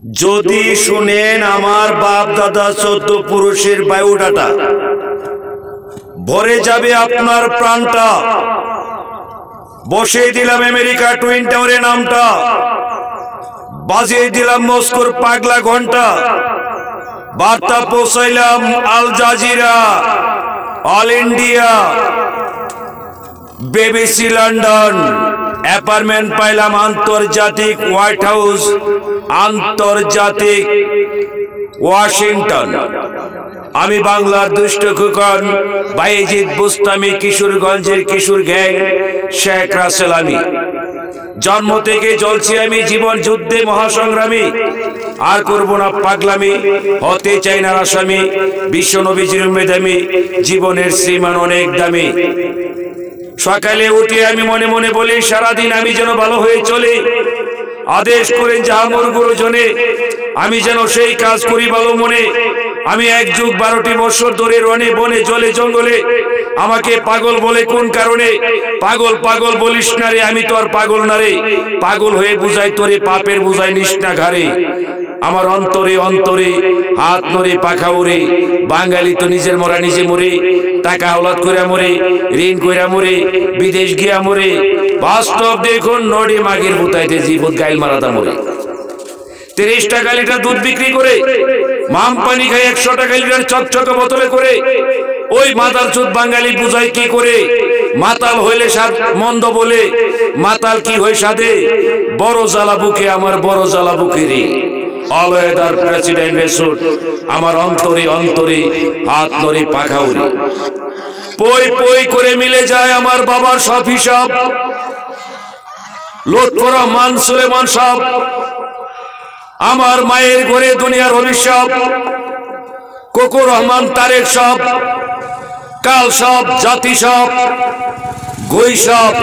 যদি শুনেন আমার বাপ দাদা 14 পুরুষের বায়োডাটা, ভরে যাবে আপনার প্রাণটা। বসিয়ে দিলাম আমেরিকা টুইন টাওয়ারের নামটা, বাজিয়ে দিলাম মস্কোর পাগলা ঘন্টা, বার্তা পৌঁছাইলাম Al Jazeera, All India, BBC London, apartment পাইলাম আন্তর্জাতিক হোয়াইট হাউস, আন্তর্জাতিক ওয়াশিংটন। আমি বাংলার দুষ্ট খোকন বাইজিদ বুস্তামি, কিশোরগঞ্জের কিশোর গ্যাং শেখ রাসেল। আমি জন্ম থেকে চলছি আমি জীবন যুদ্ধে মহাসংগ্রামী, আর করব না পাগলামি, হতে চাই না আসামি, বিশ্ব নবীজির মেধামী, জীবনের শ্রীমান অনেক দামি। সকালে উঠে আমি মনে মনে বলি সারাদিন আমি যেন ভালো হয়ে চলি, আদেশ করেন জাহাঙ্গীর গুরুজনে, আমি যেন সেই কাজ করি ভালো মনে। আমি 1 যুগ 12টি বছর ধরে রনে বনে জলে জঙ্গলে, আমাকে পাগল বলে কোন কারণে? পাগল পাগল বলিস না রে, আমি তো আর পাগল না রে, পাগল হয়ে বুঝাই তোরে পাপের বুঝাই নিস না ঘাড়ে। আমার অন্তরে অন্তরে হাত নড়ে পাখা উড়ে, বাঙালি তো নিজের মরা নিজে মরে, টাকা হাওলাত করে মরে, ঋণ কইরা মরে, বিদেশ গিয়া মরে। বাস্তব দেখুন নড়ে মাগের বুতাইতে জীবত গাইল মারাতা মরে। 30 টাকা লিটার দুধ বিক্রি করে, মাম পানি খায় 100 টাকা লিটার চকচকে বোতলে করে। ওই মাতাল চোদ বাঙালি বুঝাই কি করে? মাতাল হইলে স্বাদ মন্দ বলে, মাতাল কি হই সাদে? বড় জ্বালা বুকে আমার, বড় জ্বালা বুকে রে। অলওয়েদার প্রেসিডেন্ট রেসুট, আমার অন্তরে অন্তরে হাত নড়ে পাখা উড়ে। পই পই করে মিলে যায় আমার বাবার সব হিসাব, লুৎফর রহমান সুলেমান সব, আমার মায়ের ঘরে দুনিয়ার অভিশাপ, কোকো রহমান তারেক সব, কাল সব জাতি সব, গই সব।